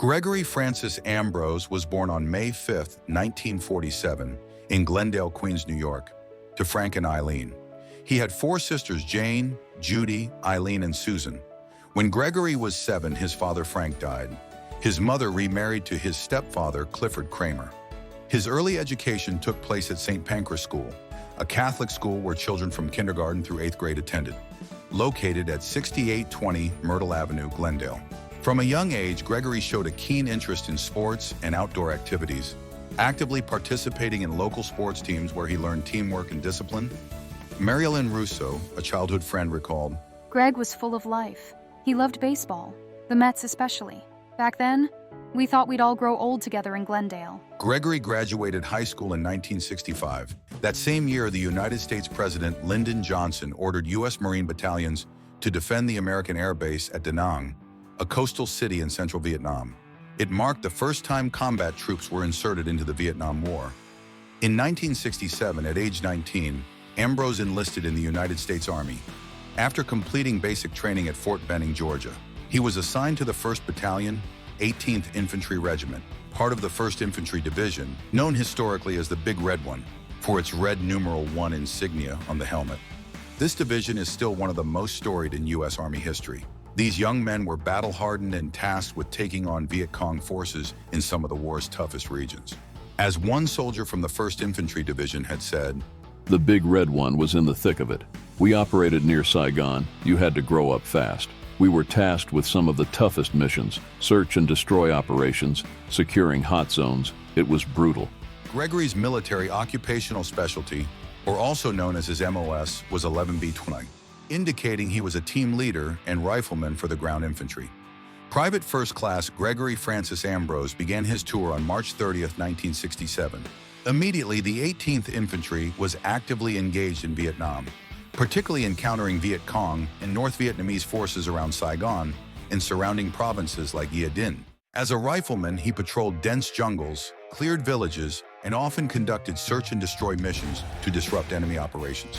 Gregory Francis Ambrose was born on May 5, 1947, in Glendale, Queens, New York, to Frank and Eileen. He had 4 sisters, Jane, Judy, Eileen, and Susan. When Gregory was 7, his father Frank died. His mother remarried to his stepfather, Clifford Kramer. His early education took place at St. Pancras School, a Catholic school where children from kindergarten through 8th grade attended, located at 6820 Myrtle Avenue, Glendale. From a young age, Gregory showed a keen interest in sports and outdoor activities, actively participating in local sports teams where he learned teamwork and discipline. Marilyn Russo, a childhood friend, recalled, Greg was full of life. He loved baseball, the Mets especially. Back then, we thought we'd all grow old together in Glendale. Gregory graduated high school in 1965. That same year, the United States President Lyndon Johnson ordered U.S. Marine battalions to defend the American air base at Da Nang, a coastal city in central Vietnam. It marked the first time combat troops were inserted into the Vietnam War. In 1967, at age 19, Ambrose enlisted in the United States Army. After completing basic training at Fort Benning, Georgia, he was assigned to the 1st Battalion, 18th Infantry Regiment, part of the First Infantry Division, known historically as the Big Red One, for its red numeral 1 insignia on the helmet. This division is still one of the most storied in U.S. Army history. These young men were battle-hardened and tasked with taking on Viet Cong forces in some of the war's toughest regions. As one soldier from the 1st Infantry Division had said, "The Big Red One was in the thick of it. We operated near Saigon. You had to grow up fast. We were tasked with some of the toughest missions, search and destroy operations, securing hot zones. It was brutal." Gregory's military occupational specialty, or also known as his MOS, was 11B-20, indicating he was a team leader and rifleman for the ground infantry. Private First Class Gregory Francis Ambrose began his tour on March 30, 1967. Immediately, the 18th Infantry was actively engaged in Vietnam, particularly encountering Viet Cong and North Vietnamese forces around Saigon and surrounding provinces like Gia Dinh. As a rifleman, he patrolled dense jungles, cleared villages, and often conducted search and destroy missions to disrupt enemy operations.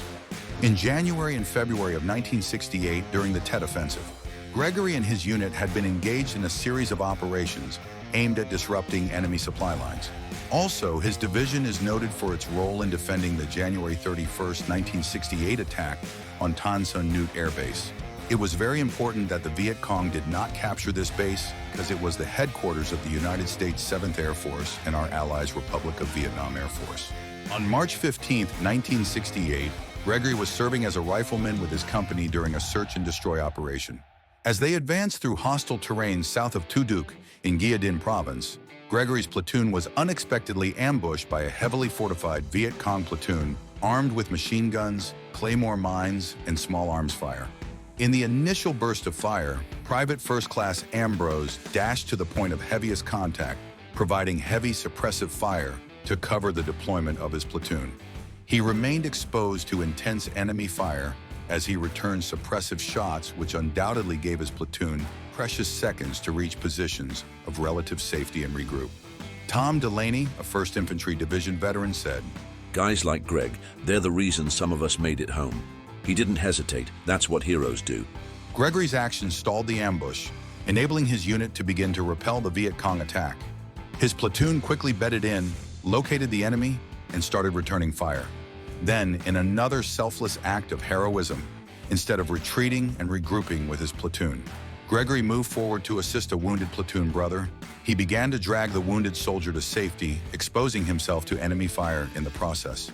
In January and February of 1968, during the Tet Offensive, Gregory and his unit had been engaged in a series of operations aimed at disrupting enemy supply lines. Also, his division is noted for its role in defending the January 31, 1968 attack on Tan Son Nhut Air Base. It was very important that the Viet Cong did not capture this base because it was the headquarters of the United States 7th Air Force and our allies' Republic of Vietnam Air Force. On March 15, 1968, Gregory was serving as a rifleman with his company during a search and destroy operation. As they advanced through hostile terrain south of Tu Duc in Gia Dinh Province, Gregory's platoon was unexpectedly ambushed by a heavily fortified Viet Cong platoon armed with machine guns, claymore mines, and small arms fire. In the initial burst of fire, Private First Class Ambrose dashed to the point of heaviest contact, providing heavy suppressive fire to cover the deployment of his platoon. He remained exposed to intense enemy fire as he returned suppressive shots, which undoubtedly gave his platoon precious seconds to reach positions of relative safety and regroup. Tom Delaney, a 1st Infantry Division veteran, said, "Guys like Greg, they're the reason some of us made it home. He didn't hesitate. That's what heroes do." Gregory's actions stalled the ambush, enabling his unit to begin to repel the Viet Cong attack. His platoon quickly bedded in, located the enemy, and started returning fire. Then, in another selfless act of heroism, instead of retreating and regrouping with his platoon, Gregory moved forward to assist a wounded platoon brother. He began to drag the wounded soldier to safety, exposing himself to enemy fire in the process.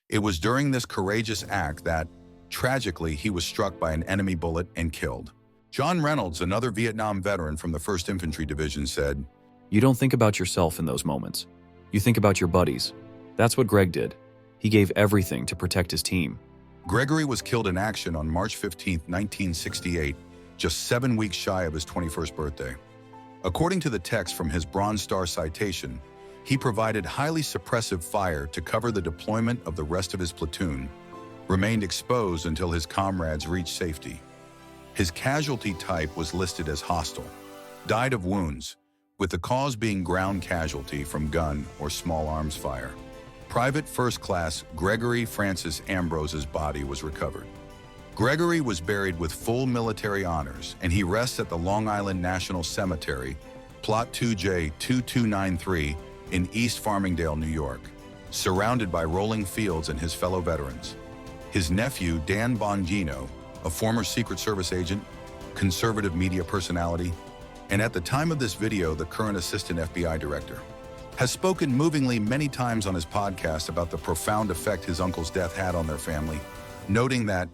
It was during this courageous act that, tragically, he was struck by an enemy bullet and killed. John Reynolds, another Vietnam veteran from the 1st Infantry Division, said, "You don't think about yourself in those moments. You think about your buddies. That's what Greg did. He gave everything to protect his team." Gregory was killed in action on March 15, 1968, just 7 weeks shy of his 21st birthday. According to the text from his Bronze Star citation, he provided highly suppressive fire to cover the deployment of the rest of his platoon, remained exposed until his comrades reached safety. His casualty type was listed as hostile, died of wounds, with the cause being ground casualty from gun or small arms fire. Private First Class Gregory Francis Ambrose's body was recovered. Gregory was buried with full military honors, and he rests at the Long Island National Cemetery Plot 2J2293 in East Farmingdale, New York, surrounded by rolling fields and his fellow veterans. His nephew, Dan Bongino, a former Secret Service agent, conservative media personality, and at the time of this video, the current assistant FBI director, has spoken movingly many times on his podcast about the profound effect his uncle's death had on their family, noting that,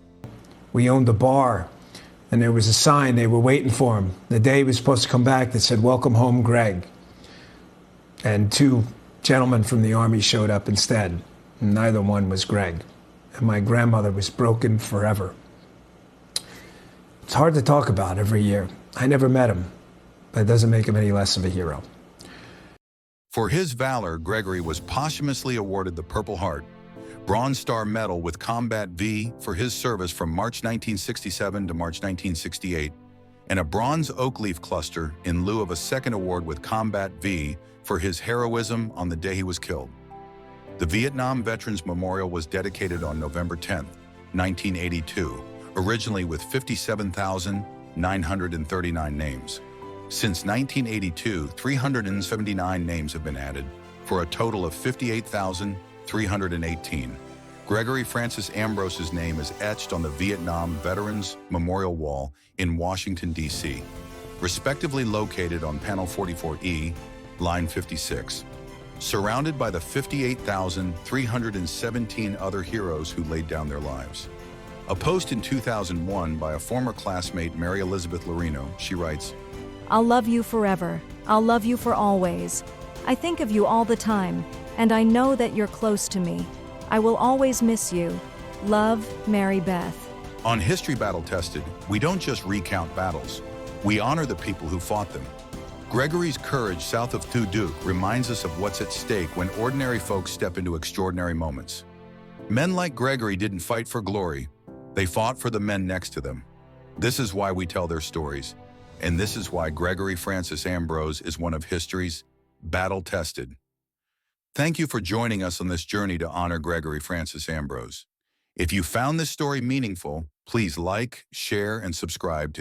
"We owned the bar, and there was a sign, they were waiting for him. The day he was supposed to come back that said, 'Welcome home, Greg.' And two gentlemen from the Army showed up instead. Neither one was Greg. And my grandmother was broken forever." It's hard to talk about every year. I never met him, but it doesn't make him any less of a hero. For his valor, Gregory was posthumously awarded the Purple Heart, Bronze Star Medal with Combat V for his service from March 1967 to March 1968, and a Bronze Oak Leaf Cluster in lieu of a second award with Combat V for his heroism on the day he was killed. The Vietnam Veterans Memorial was dedicated on November 10, 1982, originally with 57,939 names. Since 1982, 379 names have been added, for a total of 58,318. Gregory Francis Ambrose's name is etched on the Vietnam Veterans Memorial Wall in Washington, D.C., respectively located on panel 44E, line 56, surrounded by the 58,317 other heroes who laid down their lives. A post in 2001 by a former classmate, Mary Elizabeth Lorino, she writes, "I'll love you forever. I'll love you for always. I think of you all the time, and I know that you're close to me. I will always miss you. Love, Mary Beth." On History Battle Tested, we don't just recount battles, we honor the people who fought them. Gregory's courage south of Thu Duc reminds us of what's at stake when ordinary folks step into extraordinary moments. Men like Gregory didn't fight for glory, they fought for the men next to them. This is why we tell their stories, and this is why Gregory Francis Ambrose is one of history's battle-tested. Thank you for joining us on this journey to honor Gregory Francis Ambrose. If you found this story meaningful, please like, share, and subscribe to